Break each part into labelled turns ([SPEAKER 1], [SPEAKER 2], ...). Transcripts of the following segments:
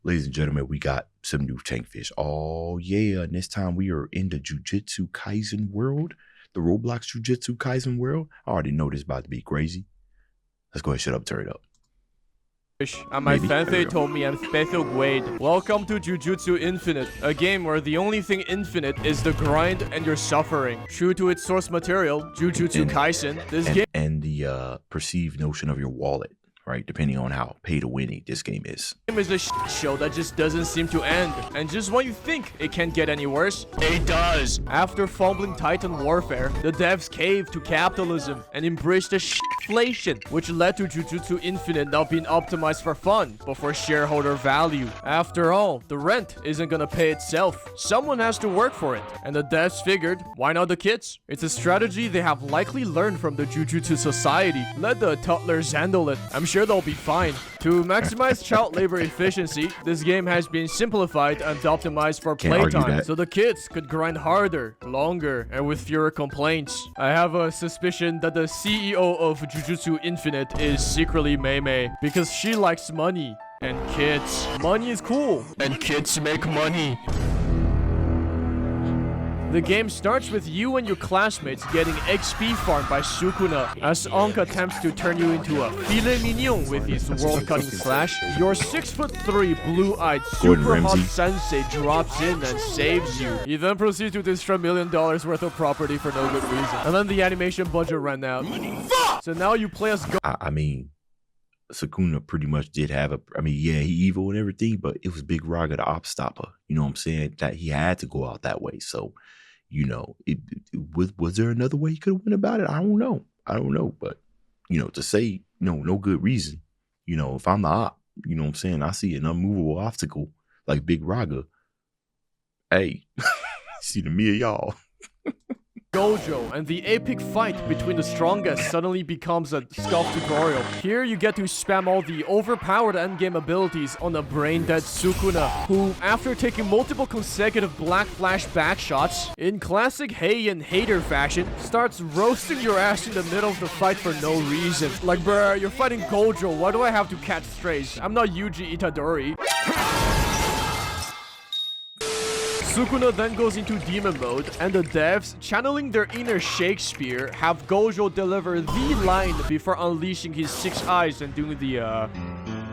[SPEAKER 1] Ladies and gentlemen, we got some new tank fish. Oh yeah, and this time we are in the Jujutsu Kaisen world. The Roblox Jujutsu Kaisen world. I already know this is about to be crazy. Let's go ahead and shut up, turn it up.
[SPEAKER 2] And my sensei told me I'm special grade. Welcome to Jujutsu Infinite, a game where the only thing infinite is the grind and your suffering. True to its source material, Jujutsu Kaisen, this game
[SPEAKER 1] and the perceived notion of your wallet, right? Depending on how pay to win this game is.
[SPEAKER 2] Is a show that just doesn't seem to end. And just when you think it can't get any worse, it does. After fumbling Titan warfare, the devs caved to capitalism and embraced the inflation, which led to Jujutsu Infinite now being optimized for fun, but for shareholder value. After all, the rent isn't gonna pay itself. Someone has to work for it. And the devs figured, why not the kids? It's a strategy they have likely learned from the Jujutsu society. Let the toddlers handle it. I'm sure they'll be fine. To maximize child labor efficiency, this game has been simplified and optimized for playtime, so the kids could grind harder, longer, and with fewer complaints. I have a suspicion that the CEO of Jujutsu Infinite is secretly Mei, because she likes money. And kids. Money is cool. And kids make money. The game starts with you and your classmates getting XP farmed by Sukuna as Ankh attempts to turn you into a filet mignon with his world-cutting slash. Your 6'3" blue-eyed super hot sensei drops in and saves you. He then proceeds to destroy $1 million worth of property for no good reason. And then the animation budget ran out. So now you play as
[SPEAKER 1] I mean, Sukuna pretty much did have a, yeah, he evil and everything, but it was Big Raga the op stopper. You know what I'm saying? That he had to go out that way. So, you know, was there another way he could have went about it? I don't know. But, you know, to say, no good reason, you know, if I'm the op, you know what I'm saying? I see an unmovable obstacle like Big Raga. Hey, see the me of y'all.
[SPEAKER 2] Gojo, and the epic fight between the strongest suddenly becomes a scuff tutorial. Here you get to spam all the overpowered endgame abilities on a brain-dead Sukuna, who, after taking multiple consecutive black flash backshots, in classic Heian hater fashion, starts roasting your ass in the middle of the fight for no reason. Like, bruh, you're fighting Gojo, why do I have to catch strays? I'm not Yuji Itadori. Sukuna then goes into demon mode, and the devs, channeling their inner Shakespeare, have Gojo deliver the line before unleashing his 6 eyes and doing the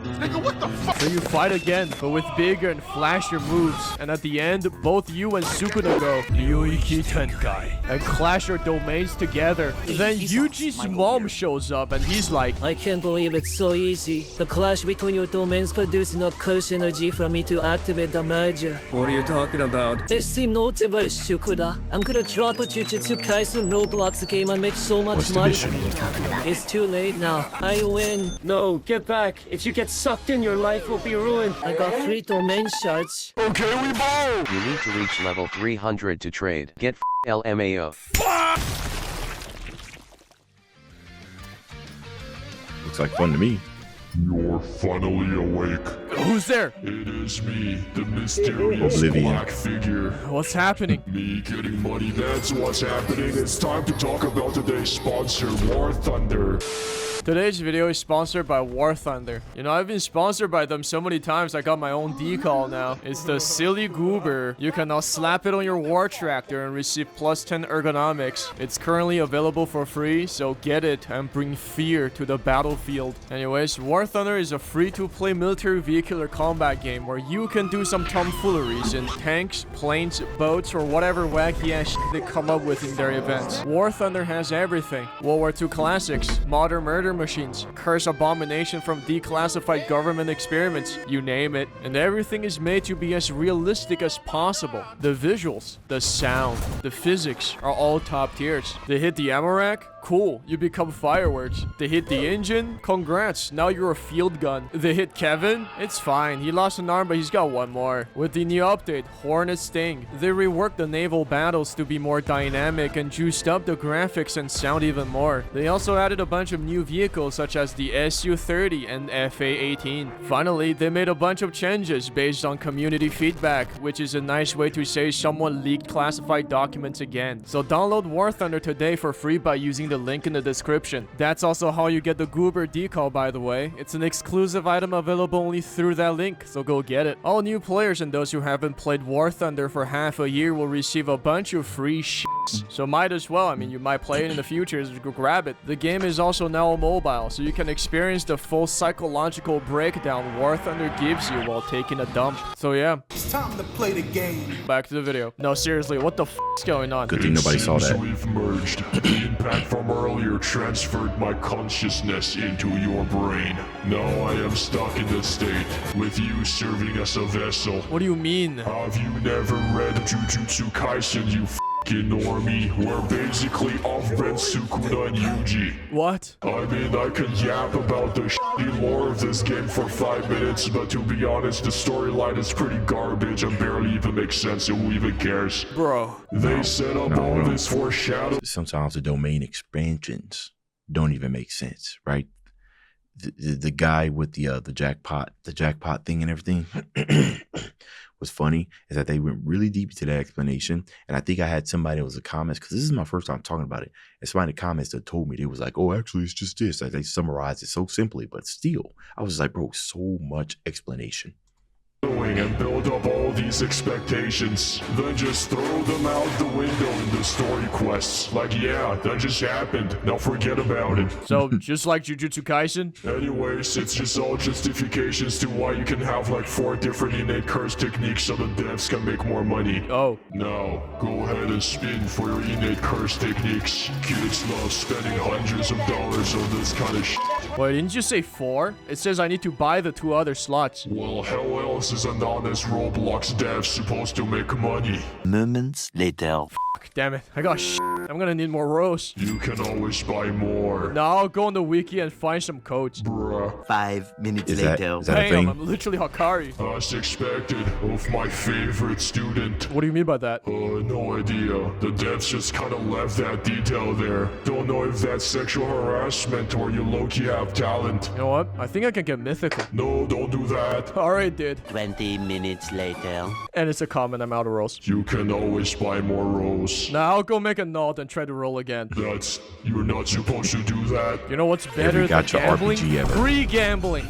[SPEAKER 2] Nigga, what the fuck? So you fight again, but with bigger and flashier moves, and at the end, both you and Sukuna go Ryuiki Tenkai and clash your domains together. Then Yuji's mom shows up, and he's like,
[SPEAKER 3] I can't believe it's so easy. The clash between your domains produced enough curse energy for me to activate the merger.
[SPEAKER 4] What are you talking about?
[SPEAKER 3] This seems notable, Sukuna. I'm gonna drop a Jujutsu Kaisen Roblox game and make so much money. It's too late now. I win.
[SPEAKER 4] No, get back. If you get sucked in, your life will be ruined.
[SPEAKER 3] I got 3 domain shards.
[SPEAKER 2] okay, we ball!
[SPEAKER 5] You need to reach level 300 to trade. Get LMAO.
[SPEAKER 1] Looks like fun to me.
[SPEAKER 6] You're finally awake.
[SPEAKER 2] Who's there?
[SPEAKER 6] It is me, the mysterious black figure.
[SPEAKER 2] What's happening?
[SPEAKER 6] Me getting money, that's what's happening. It's time to talk about today's sponsor, War Thunder.
[SPEAKER 2] Today's video is sponsored by War Thunder. You know, I've been sponsored by them so many times I got my own decal now. It's the Silly Goober. You can now slap it on your War Tractor and receive +10 ergonomics. It's currently available for free, so get it and bring fear to the battlefield. Anyways, War Thunder is a free-to-play military vehicular combat game where you can do some tomfooleries in tanks, planes, boats, or whatever wacky ass shit they come up with in their events. War Thunder has everything. World War II classics, modern murder machines, curse abomination from declassified government experiments, you name it. And everything is made to be as realistic as possible. The visuals, the sound, the physics are all top tiers. They hit the ammo rack? Cool, you become fireworks. They hit the engine? Congrats, now you're a field gun. They hit Kevin? It's fine, he lost an arm but he's got one more. With the new update, Hornet Sting, they reworked the naval battles to be more dynamic and juiced up the graphics and sound even more. They also added a bunch of new vehicles such as the Su-30 and FA-18. Finally, they made a bunch of changes based on community feedback, which is a nice way to say someone leaked classified documents again. So download War Thunder today for free by using the the link in the description. That's also how you get the Goober decal, by the way. It's an exclusive item available only through that link, so go get it. All new players and those who haven't played War Thunder for half a year will receive a bunch of free shits. So might as well, I mean, you might play it in the future, so go grab it. The game is also now mobile, so you can experience the full psychological breakdown War Thunder gives you while taking a dump. So yeah.
[SPEAKER 7] It's time to play the game.
[SPEAKER 2] Back to the video. No, seriously, what the f***'s going on?
[SPEAKER 1] Good thing nobody saw that.
[SPEAKER 6] We've merged. The impact from earlier transferred my consciousness into your brain. Now I am stuck in this state, with you serving as a vessel.
[SPEAKER 2] What do you mean?
[SPEAKER 6] Have you never read Jujutsu Kaisen, you f***ing normie? We're basically off-red Sukuna and Yuji.
[SPEAKER 2] What?
[SPEAKER 6] I mean, I could yap about the shitty lore of this game for 5 minutes, but to be honest, the storyline is pretty garbage and barely even makes sense, and who even cares?
[SPEAKER 2] Bro.
[SPEAKER 6] They set up all this foreshadowing.
[SPEAKER 1] Sometimes the domain expansions don't even make sense, right? The guy with the jackpot thing and everything was funny is that they went really deep into that explanation. And I think I had somebody that was in the comments, because this is my first time talking about it. And somebody in the comments that told me, they was like, oh, actually, it's just this. Like, they summarized it so simply, but still, I was like, bro, so much explanation.
[SPEAKER 6] And build up all these expectations, then just throw them out the window in the story quests. Like, yeah, that just happened, now forget about it.
[SPEAKER 2] So, just like Jujutsu Kaisen?
[SPEAKER 6] Anyways, it's just all justifications to why you can have like 4 different innate curse techniques so the devs can make more money.
[SPEAKER 2] Oh.
[SPEAKER 6] Now, go ahead and spin for your innate curse techniques. Kids love spending hundreds of dollars on this kind of shit.
[SPEAKER 2] Wait, didn't you say 4? It says I need to buy the 2 other slots.
[SPEAKER 6] Well, how else is an honest Roblox dev supposed to make money?
[SPEAKER 8] Moments later.
[SPEAKER 2] Fuck, damn it. I got shit. I'm gonna need more rows.
[SPEAKER 6] You can always buy more.
[SPEAKER 2] Now I'll go on the wiki and find some codes.
[SPEAKER 6] Bruh.
[SPEAKER 8] 5 minutes
[SPEAKER 1] Is
[SPEAKER 8] later.
[SPEAKER 1] that a
[SPEAKER 2] Damn,
[SPEAKER 1] thing?
[SPEAKER 2] I'm literally Hakari.
[SPEAKER 6] As expected, of my favorite student.
[SPEAKER 2] What do you mean by that?
[SPEAKER 6] No idea. The devs just kind of left that detail there. Don't know if that's sexual harassment or you low-key have talent.
[SPEAKER 2] You know what? I think I can get mythical.
[SPEAKER 6] No, don't do that.
[SPEAKER 2] Alright, dude.
[SPEAKER 8] 20 minutes later.
[SPEAKER 2] And it's a comment, I'm out of rolls.
[SPEAKER 6] You can always buy more rolls.
[SPEAKER 2] Now I'll go make a nod and try to roll again.
[SPEAKER 6] You're not supposed to do that.
[SPEAKER 2] You know what's better than
[SPEAKER 1] gotcha
[SPEAKER 2] gambling?
[SPEAKER 1] RPG ever.
[SPEAKER 2] Free gambling.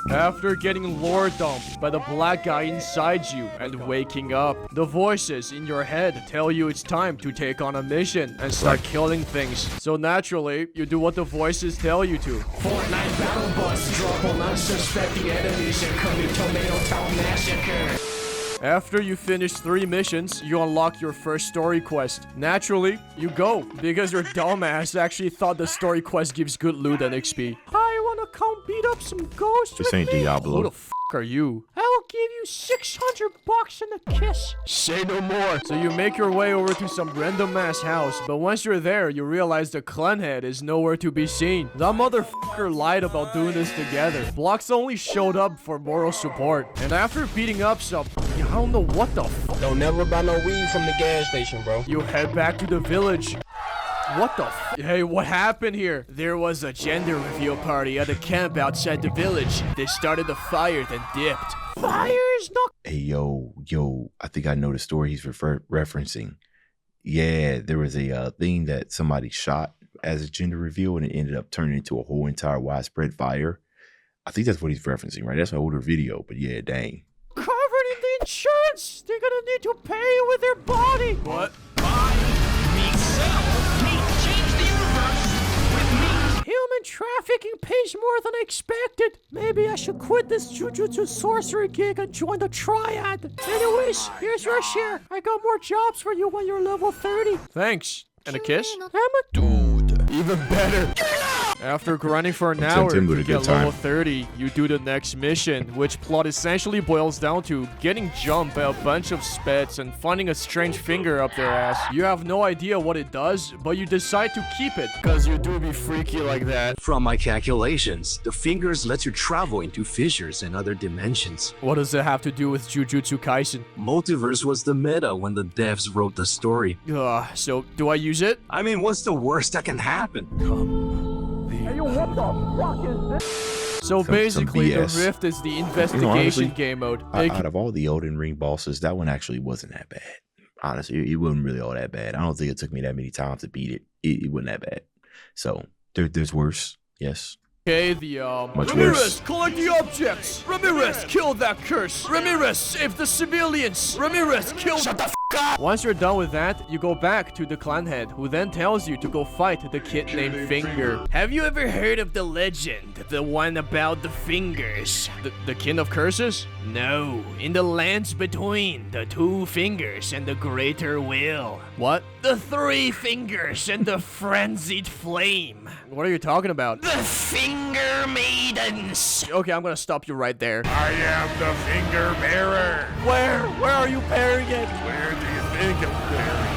[SPEAKER 2] After getting lore dumped by the black guy inside you and waking up, the voices in your head tell you it's time to take on a mission and start killing things. So naturally, you do what the voices tell you to.
[SPEAKER 7] Fortnite battle bus drop on unsuspecting enemies and commit tomato town massacre.
[SPEAKER 2] After you finish 3 missions, you unlock your first story quest. Naturally, you go, because your dumbass actually thought the story quest gives good loot and XP. I wanna come beat up some ghosts
[SPEAKER 1] This ain't
[SPEAKER 2] with me.
[SPEAKER 1] Diablo.
[SPEAKER 2] Who the f are you? I will give you 600 bucks and a kiss. Say no more. So you make your way over to some random ass house, but once you're there, you realize the clan head is nowhere to be seen. That motherfucker lied about doing this together. Blocks only showed up for moral support. And after beating up some, I don't know what the f.
[SPEAKER 9] Don't never buy no weed from the gas station, bro.
[SPEAKER 2] You head back to the village. What the f? Hey, what happened here? There was a gender reveal party at a camp outside the village. They started the fire, then dipped. Fire is not.
[SPEAKER 1] Hey, yo, I think I know the story he's referencing. Yeah, there was a thing that somebody shot as a gender reveal, and it ended up turning into a whole entire widespread fire. I think that's what he's referencing, right? That's an older video, but yeah, dang.
[SPEAKER 2] Covered in the insurance. They're gonna need to pay you with their body. What? Human trafficking pays more than expected. Maybe I should quit this Jujutsu sorcery gig and join the triad. Anyways, here's your share. I got more jobs for you when you're level 30. Thanks. And a kiss? Dude, even better. After grinding for an hour
[SPEAKER 1] him with
[SPEAKER 2] to
[SPEAKER 1] a
[SPEAKER 2] get
[SPEAKER 1] good
[SPEAKER 2] level
[SPEAKER 1] time.
[SPEAKER 2] 30, you do the next mission, which plot essentially boils down to getting jumped by a bunch of speds and finding a strange finger up their ass. You have no idea what it does, but you decide to keep it, cause you do be freaky like that.
[SPEAKER 10] From my calculations, the fingers let you travel into fissures and other dimensions.
[SPEAKER 2] What does it have to do with Jujutsu Kaisen?
[SPEAKER 10] Multiverse was the meta when the devs wrote the story.
[SPEAKER 2] So do I use it?
[SPEAKER 10] I mean, what's the worst that can happen?
[SPEAKER 2] So basically, the
[SPEAKER 1] BS.
[SPEAKER 2] Rift is the investigation
[SPEAKER 1] honestly,
[SPEAKER 2] game mode.
[SPEAKER 1] Out of all the Elden Ring bosses, that one actually wasn't that bad. Honestly, it wasn't really all that bad. I don't think it took me that many times to beat it. It wasn't that bad. So there's worse. Yes.
[SPEAKER 2] Okay,
[SPEAKER 1] Much
[SPEAKER 2] Ramirez,
[SPEAKER 1] worse.
[SPEAKER 2] collect the objects. Ramirez, kill that curse. Ramirez, save the civilians. Ramirez, kill. Shut the f up. Once you're done with that, you go back to the clan head, who then tells you to go fight the kid named Finger. Have you ever heard of the legend, the one about the fingers? The king of curses? No, in the lands between the 2 fingers and the greater will. What? The 3 fingers and the frenzied flame. What are you talking about? The finger maidens. Okay, I'm gonna stop you right there.
[SPEAKER 6] I am the finger bearer.
[SPEAKER 2] Where? Where are you bearing it?
[SPEAKER 6] Where do you think I'm bearing?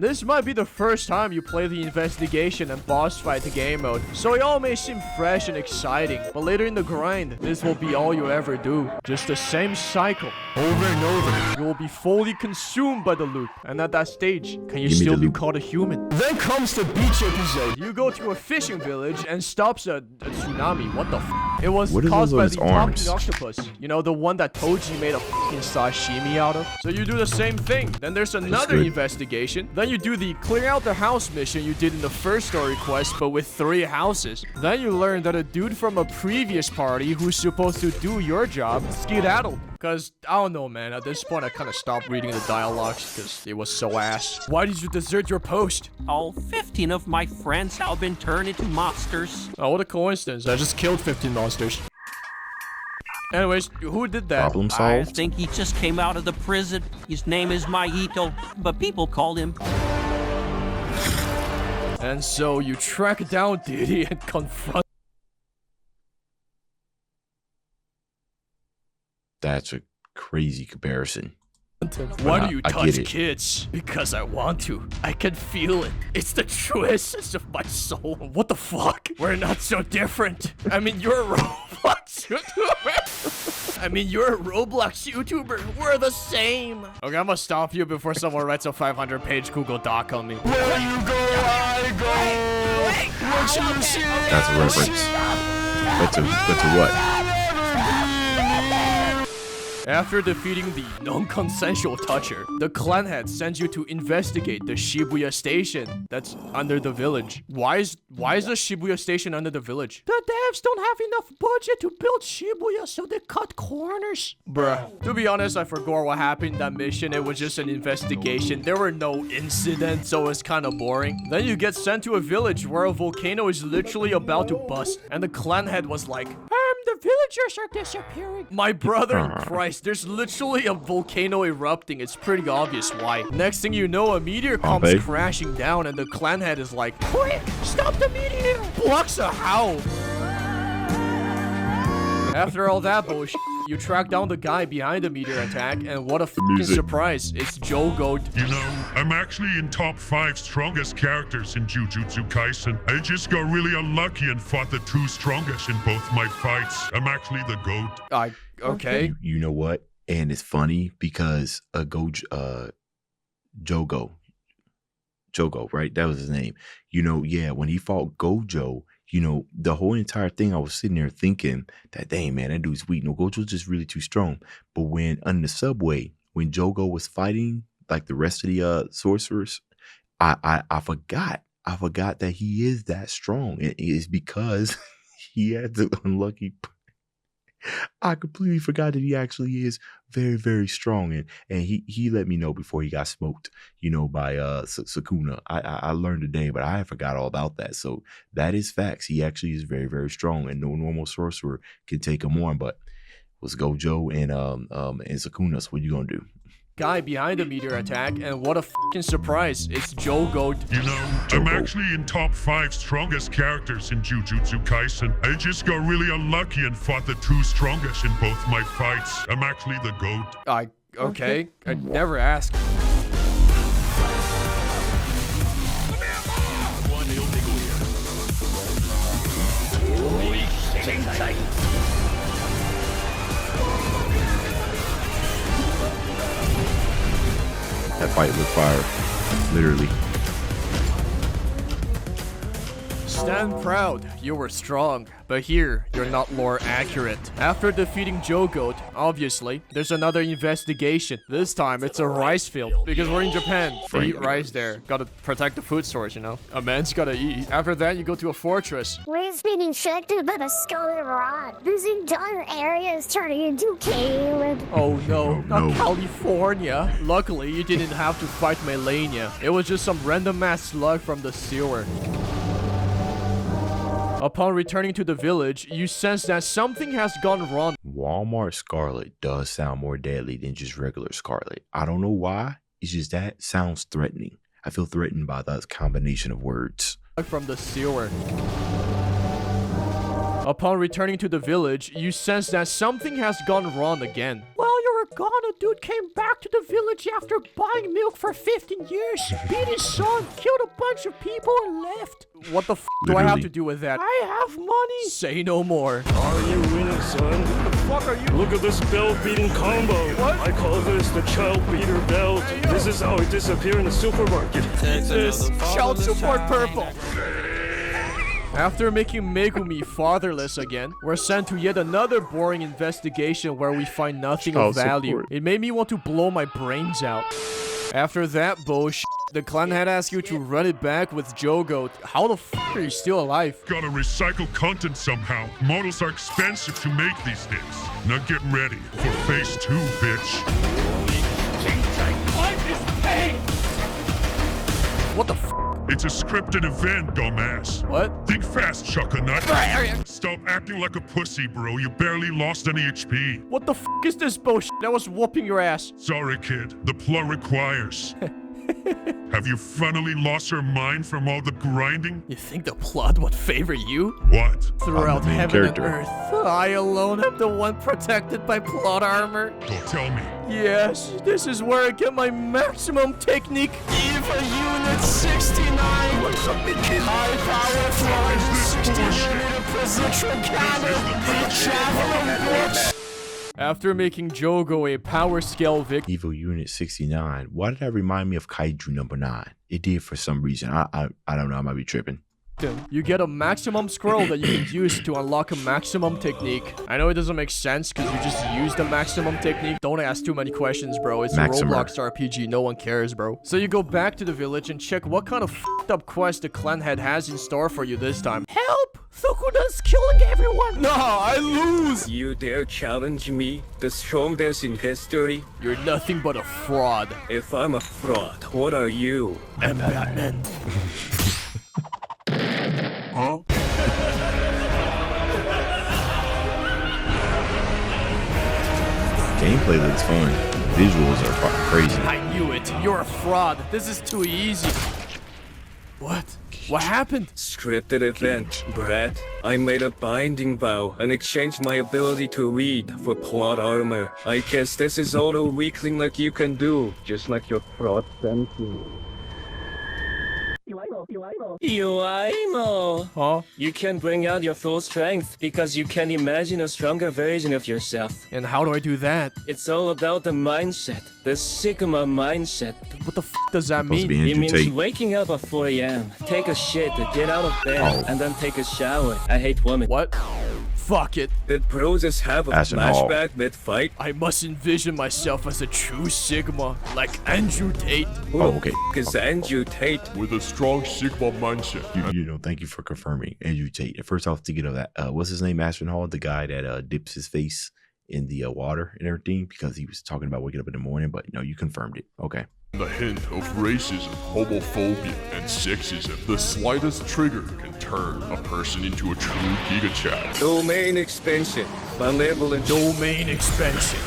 [SPEAKER 2] This might be the first time you play the investigation and boss fight game mode, so it all may seem fresh and exciting, but later in the grind, this will be all you ever do. Just the same cycle, over and over. You will be fully consumed by the loop, and at that stage, can you still be called a human? Then comes the beach episode. You go to a fishing village and stops a tsunami. What the f? It was caused by the talking octopus. You know, the one that Toji made a fucking sashimi out of? So you do the same thing. Then there's another investigation. Then you do the clear out the house mission you did in the first story quest, but with 3 houses. Then you learn that a dude from a previous party who's supposed to do your job skedaddled. Cause, I don't know, man. At this point, I kind of stopped reading the dialogues because it was so ass. Why did you desert your post?
[SPEAKER 11] Oh, 15 of my friends have been turned into monsters.
[SPEAKER 2] Oh, what a coincidence. I just killed 15 monsters. Anyways, who did that?
[SPEAKER 1] Problem solved.
[SPEAKER 11] I think he just came out of the prison. His name is Maito, but people called him.
[SPEAKER 2] And so you track down Diddy and confront.
[SPEAKER 1] That's a crazy comparison.
[SPEAKER 2] Why do you touch kids? Because I want to. I can feel it. It's the true essence of my soul. What the fuck? We're not so different. I mean, you're a Roblox YouTuber. We're the same. Okay, I'm gonna stop you before someone writes a 500-page Google Doc on me.
[SPEAKER 6] Where you go, I go. What you see?
[SPEAKER 1] That's a reference. But to what?
[SPEAKER 2] After defeating the non-consensual toucher, the clan head sends you to investigate the Shibuya station that's under the village. Why is the Shibuya station under the village? The devs don't have enough budget to build Shibuya, so they cut corners. Bruh. To be honest, I forgot what happened in that mission. It was just an investigation. There were no incidents, so it's kind of boring. Then you get sent to a village where a volcano is literally about to bust, and the clan head was like, the villagers are disappearing. My brother in Christ, there's literally a volcano erupting. It's pretty obvious why. Next thing you know, a meteor comes crashing down and the clan head is like, quick, stop the meteor. Blocks a howl. After all that bullshit, you track down the guy behind the meteor attack, and what a fucking surprise, it's Joe Goat.
[SPEAKER 6] You know, I'm actually in top 5 strongest characters in Jujutsu Kaisen. I just got really unlucky and fought the 2 strongest in both my fights. I'm actually the GOAT.
[SPEAKER 2] Okay.
[SPEAKER 1] You know what? And it's funny because Jogo, right? That was his name. You know, yeah, when he fought Gojo, you know, the whole entire thing, I was sitting there thinking that, dang, man, that dude's weak. No, Gojo's just really too strong. But when on the subway, when Jogo was fighting like the rest of the sorcerers, I forgot that he is that strong. It is because he had the unlucky. I completely forgot that he actually is very, very strong, and he let me know before he got smoked, you know, by Sukuna. I learned today, but I forgot all about that. So that is facts. He actually is very, very strong, and no normal sorcerer can take him on. But it was Gojo and Sukuna. So what you gonna do?
[SPEAKER 2] Guy behind the meteor attack, and what a fucking surprise, it's Joe Goat.
[SPEAKER 6] You know, I'm actually in top 5 strongest characters in Jujutsu Kaisen. I just got really unlucky and fought the 2 strongest in both my fights. I'm actually the GOAT.
[SPEAKER 2] Okay. I never asked.
[SPEAKER 1] That fight with fire, literally.
[SPEAKER 2] Stand proud, you were strong. But here, you're not lore accurate. After defeating Joe Goat, obviously, there's another investigation. This time, it's a rice field. Because we're in Japan. They eat rice there. Gotta protect the food source, you know? A man's gotta eat. After that, you go to a fortress.
[SPEAKER 12] We've been infected by the scarlet rot. This entire area is turning into a cave.
[SPEAKER 2] Oh no, not California. Luckily, you didn't have to fight Melania. It was just some random ass slug from the sewer. Upon returning to the village, you sense that something has gone wrong.
[SPEAKER 1] Walmart Scarlet does sound more deadly than just regular Scarlet. I don't know why. It's just that sounds threatening. I feel threatened by that combination of words.
[SPEAKER 2] From the sewer. Upon returning to the village, you sense that something has gone wrong again. While you were gone, a dude came back to the village after buying milk for 15 years, beat his son, killed a bunch of people, and left. What the f do I have to do with that? I have money. Say no more.
[SPEAKER 4] Are you winning, son?
[SPEAKER 2] What the fuck are you?
[SPEAKER 4] Look at this belt-beating combo.
[SPEAKER 2] What?
[SPEAKER 4] I call this the child beater belt. This is how it disappears in the supermarket.
[SPEAKER 2] This child support purple. After making Megumi fatherless again, we're sent to yet another boring investigation where we find nothing of value. It made me want to blow my brains out. After that bullshit, the clan had asked you to run it back with Joe Goat. How the f are you still alive?
[SPEAKER 6] Gotta recycle content somehow. Models are expensive to make these days. Now get ready for phase 2, bitch.
[SPEAKER 2] What the f?
[SPEAKER 6] It's a scripted event, dumbass.
[SPEAKER 2] What?
[SPEAKER 6] Think fast, Chuckanut. Stop acting like a pussy, bro. You barely lost any HP.
[SPEAKER 2] What the f is this bullshit? I was whooping your ass.
[SPEAKER 6] Sorry, kid. The plot requires. Have you finally lost your mind from all the grinding?
[SPEAKER 2] You think the plot would favor you?
[SPEAKER 6] What?
[SPEAKER 2] Throughout heaven and earth, I alone am the one protected by plot armor.
[SPEAKER 6] Don't tell me.
[SPEAKER 2] Yes, this is where I get my maximum technique. EVA Unit 69. High power flying 60 position cannon. Javelin bitch. After making Jogo a power scale victim.
[SPEAKER 1] Evil Unit 69. Why did that remind me of Kaiju number 9? It did for some reason. I don't know. I might be tripping.
[SPEAKER 2] You get a maximum scroll that you can use to unlock a maximum technique. I know it doesn't make sense because you just used the maximum technique. Don't ask too many questions, bro. It's a Roblox RPG. No one cares, bro. So you go back to the village and check what kind of f***ed up quest the clan head has in store for you this time. Help! Thukuda's killing everyone! No, I lose!
[SPEAKER 4] You dare challenge me, the strongest in history?
[SPEAKER 2] You're nothing but a fraud.
[SPEAKER 4] If I'm a fraud, what are you?
[SPEAKER 2] I'm Batman.
[SPEAKER 6] Huh?
[SPEAKER 1] Gameplay looks fun. Visuals are fucking crazy.
[SPEAKER 2] I knew it. You're a fraud. This is too easy. What? What happened?
[SPEAKER 4] Scripted event, Brad. I made a binding vow and exchanged my ability to read for plot armor. I guess this is all a weakling like you can do, just like your fraud sensei. Yuaimo!
[SPEAKER 2] Huh?
[SPEAKER 4] You can bring out your full strength because you can imagine a stronger version of yourself.
[SPEAKER 2] And how do I do that?
[SPEAKER 4] It's all about the mindset, the Sigma mindset.
[SPEAKER 2] What the f does that mean?
[SPEAKER 4] It means waking up at 4 a.m., take a shit, get out of bed, and then take a shower. I hate women.
[SPEAKER 2] What? Fuck it.
[SPEAKER 4] Did pros have a flashback mid-fight?
[SPEAKER 2] I must envision myself as a true Sigma, like Andrew Tate.
[SPEAKER 4] Who the f is Andrew Tate?
[SPEAKER 6] With a strong Sigma mindset.
[SPEAKER 1] You know, thank you for confirming Andrew Tate. At first I was thinking of that, what's his name, Ashton Hall, the guy that dips his face in the water and everything because he was talking about waking up in the morning, but no, you confirmed it. Okay.
[SPEAKER 6] The hint of racism, homophobia, and sexism. The slightest trigger can turn a person into a true gigachat.
[SPEAKER 4] Domain expansion. Malevolent.
[SPEAKER 2] Domain expansion.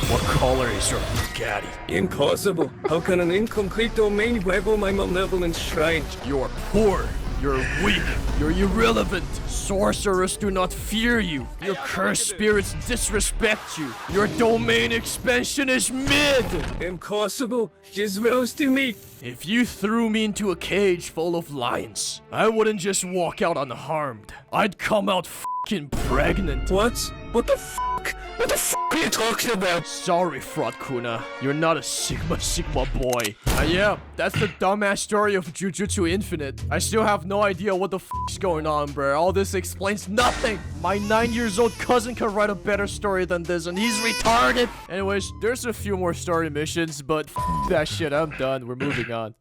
[SPEAKER 2] What color is your Bugatti?
[SPEAKER 4] Impossible. How can an incomplete domain rival my malevolent shrine?
[SPEAKER 2] You're poor. You're weak. You're irrelevant. Sorcerers do not fear you. Your cursed spirits disrespect you. Your domain expansion is mid.
[SPEAKER 4] Impossible. Just roasting me.
[SPEAKER 2] If you threw me into a cage full of lions, I wouldn't just walk out unharmed. I'd come out fucking pregnant.
[SPEAKER 4] What? What the fuck? What the fuck are you talking about?
[SPEAKER 2] Sorry, Fraud Kuna. You're not a Sigma boy. Yeah, that's the dumbass story of Jujutsu Infinite. I still have no idea what the fuck's going on, bro. All this explains nothing. My 9-year-old cousin can write a better story than this, and he's retarded. Anyways, there's a few more story missions, but that shit, I'm done. We're moving on.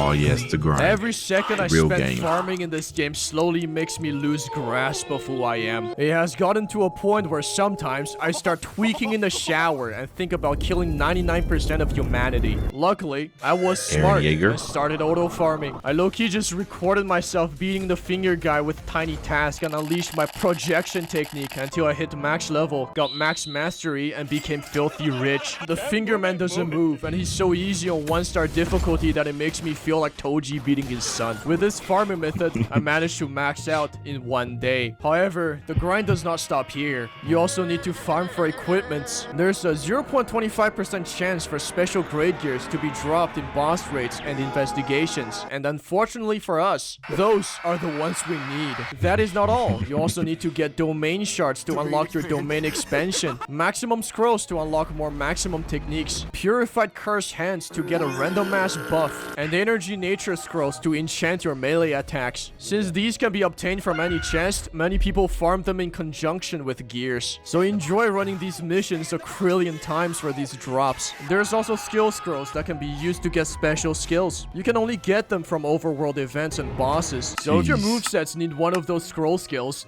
[SPEAKER 1] Oh yes, the grind.
[SPEAKER 2] Every second I
[SPEAKER 1] Real
[SPEAKER 2] spend
[SPEAKER 1] game.
[SPEAKER 2] farming in this game slowly makes me lose grasp of who I am. It has gotten to a point where sometimes I start tweaking in the shower and think about killing 99% of humanity. Luckily, I was smart and started auto-farming. I low-key just recorded myself beating the finger guy with tiny tasks and unleashed my projection technique until I hit max level, got max mastery, and became filthy rich. The finger man doesn't move, and he's so easy on 1-star difficulty that it makes me feel like Toji beating his son. With this farming method, I managed to max out in 1 day. However, the grind does not stop here. You also need to farm for equipment. There's a 0.25% chance for special grade gears to be dropped in boss raids and investigations. And unfortunately for us, those are the ones we need. That is not all. You also need to get domain shards to unlock your domain expansion, maximum scrolls to unlock more maximum techniques, purified cursed hands to get a random mass buff, and energy nature scrolls to enchant your melee attacks. Since these can be obtained from any chest, many people farm them in conjunction with gears. So enjoy running these missions a trillion times for these drops. There's also skill scrolls that can be used to get special skills. You can only get them from overworld events and bosses. So if your movesets need one of those scroll skills,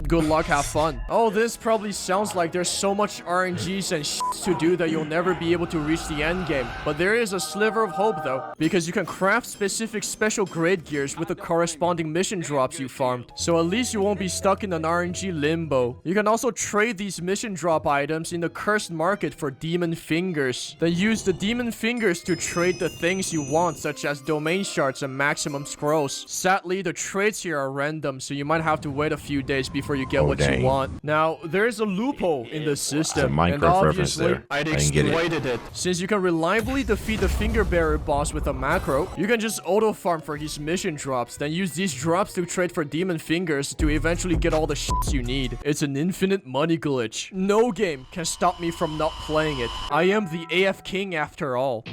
[SPEAKER 2] good luck, have fun. Oh, this probably sounds like there's so much RNGs and shits to do that you'll never be able to reach the end game. But there is a sliver of hope though, because you can craft specific special grade gears with the corresponding mission drops you farmed. So at least you won't be stuck in an RNG limbo. You can also trade these mission drop items in the cursed market for demon fingers. Then use the demon fingers to trade the things you want, such as domain shards and maximum scrolls. Sadly, the trades here are random, so you might have to wait a few days before you get what you want. Now, there's a loophole in the system, and obviously, I'd exploited it. Since you can reliably defeat the finger bearer boss with a macro, you can just auto farm for his mission drops, then use these drops to trade for demon fingers to eventually get all the shits you need. It's an infinite money glitch. No game can stop me from not playing it. I am the AF King after all.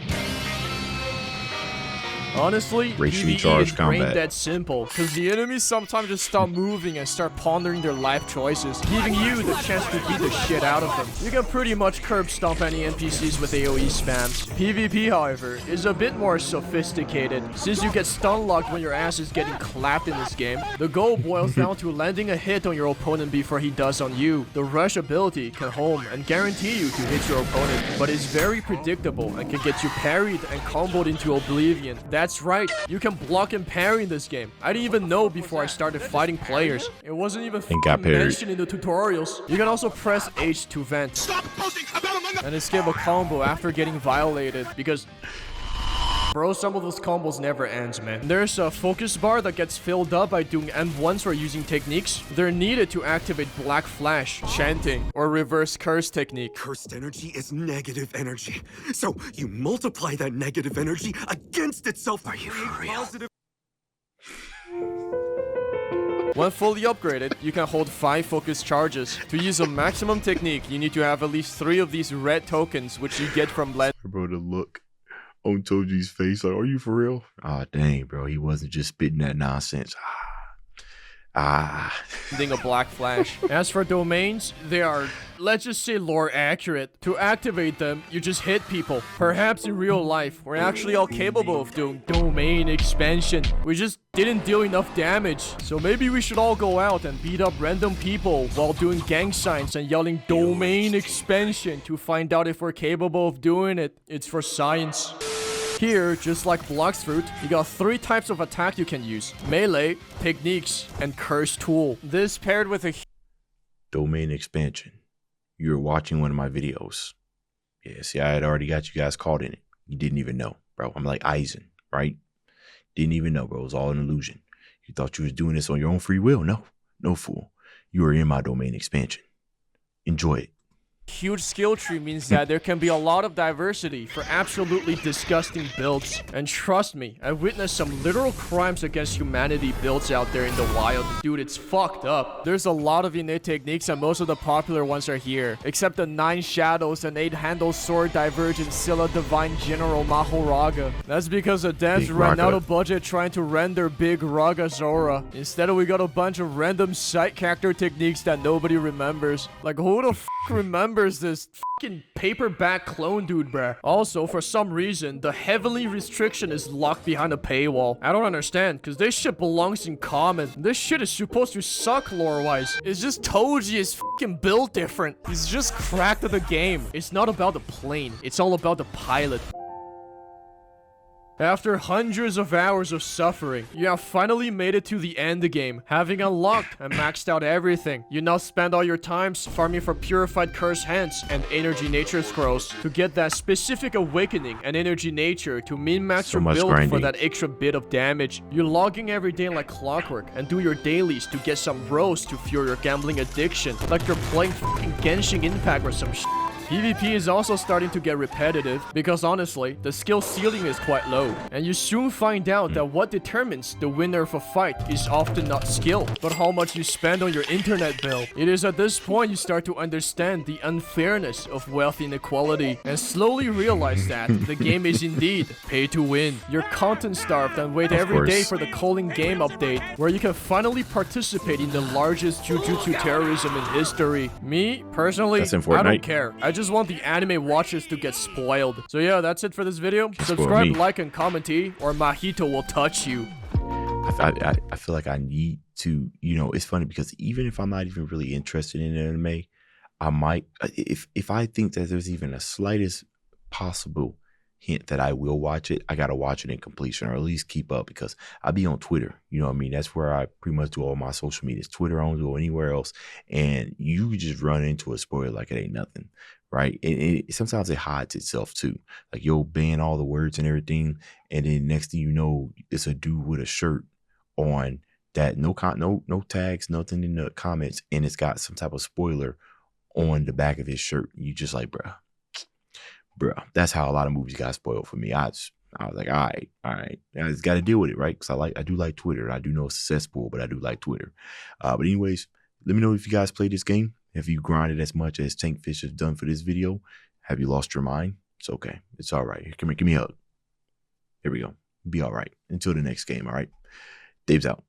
[SPEAKER 2] Honestly, PvE is brain dead simple, because the enemies sometimes just stop moving and start pondering their life choices, giving you the chance to beat the shit out of them. You can pretty much curb stomp any NPCs with AoE spams. PvP, however, is a bit more sophisticated, since you get stun locked when your ass is getting clapped in this game. The goal boils down to landing a hit on your opponent before he does on you. The rush ability can home and guarantee you to hit your opponent, but is very predictable and can get you parried and comboed into oblivion. That's right, you can block and parry in this game. I didn't even know before I started fighting players. It wasn't even mentioned in the tutorials. You can also press H to vent and escape a combo after getting violated, because bro, some of those combos never ends, man. There's a focus bar that gets filled up by doing M1s or using techniques. They're needed to activate Black Flash, chanting, or reverse curse technique.
[SPEAKER 13] Cursed energy is negative energy. So you multiply that negative energy against itself. Are you for real?
[SPEAKER 2] When fully upgraded, you can hold 5 focus charges. To use a maximum technique, you need to have at least 3 of these red tokens, which you get from
[SPEAKER 1] Bro, the look on Toji's face, like, are you for real? Ah, dang, bro, he wasn't just spitting that nonsense.
[SPEAKER 2] a Black Flash. As for domains, they are, let's just say, lore accurate. To activate them, you just hit people. Perhaps in real life, we're actually all capable of doing domain expansion. We just didn't deal enough damage. So maybe we should all go out and beat up random people while doing gang signs and yelling domain expansion to find out if we're capable of doing it. It's for science. Here, just like Blox Fruit, you got 3 types of attack you can use: melee, techniques, and curse tool. This paired with a
[SPEAKER 1] domain expansion. You're watching one of my videos. Yeah, see, I had already got you guys caught in it. You didn't even know, bro. I'm like Aizen, right? Didn't even know, bro. It was all an illusion. You thought you was doing this on your own free will. No, no fool. You are in my domain expansion. Enjoy it.
[SPEAKER 2] Huge skill tree means that there can be a lot of diversity for absolutely disgusting builds. And trust me, I've witnessed some literal crimes against humanity builds out there in the wild. Dude, it's fucked up. There's a lot of innate techniques and most of the popular ones are here. Except the 9 Shadows and 8-handle sword divergent Scylla Divine General Mahoraga. That's because the devs ran out of budget trying to render Big Raga Zora. Instead, we got a bunch of random side character techniques that nobody remembers. Like, who the f remembers this fucking paperback clone dude, bruh? Also, for some reason, the heavenly restriction is locked behind a paywall. I don't understand, because this shit belongs in common. This shit is supposed to suck lore-wise. It's just Toji is fucking built different. He's just cracked at the game. It's not about the plane. It's all about the pilot. After hundreds of hours of suffering, you have finally made it to the end game, having unlocked and maxed out everything. You now spend all your times farming for purified curse hands and energy nature scrolls to get that specific awakening and energy nature to min-max your build for that extra bit of damage. You're logging every day like clockwork and do your dailies to get some rows to fuel your gambling addiction, like you're playing fucking Genshin Impact or some shit. PvP is also starting to get repetitive because honestly, the skill ceiling is quite low. And you soon find out that what determines the winner of a fight is often not skill, but how much you spend on your internet bill. It is at this point you start to understand the unfairness of wealth inequality and slowly realize that the game is indeed pay to win. You're content starved and wait every day for the calling game update where you can finally participate in the largest Jujutsu terrorism in history. Me, personally, I don't care. I just want the anime watchers to get spoiled. So yeah, that's it for this video. Subscribe, like, and comment, or Mahito will touch you.
[SPEAKER 1] I feel like I need to, you know, it's funny because even if I'm not even really interested in anime, I might, if I think that there's even a slightest possible hint that I will watch it, I gotta watch it in completion or at least keep up because I be on Twitter. You know what I mean? That's where I pretty much do all my social media. It's Twitter, I don't go anywhere else. And you just run into a spoiler like it ain't nothing, right? And sometimes it hides itself too. Like you'll ban all the words and everything, and then next thing you know, it's a dude with a shirt on that no tags, nothing in the comments, and it's got some type of spoiler on the back of his shirt. You just like, bruh, that's how a lot of movies got spoiled for me. I was like, all right, I just got to deal with it, right? Because I do like Twitter. I do know it's cesspool, but I do like Twitter. But anyways, let me know if you guys played this game. Have you grinded as much as Tankfish has done for this video? Have you lost your mind? It's okay. It's all right. Come here, give me a hug. Here we go. Be all right. Until the next game, all right? Dave's out.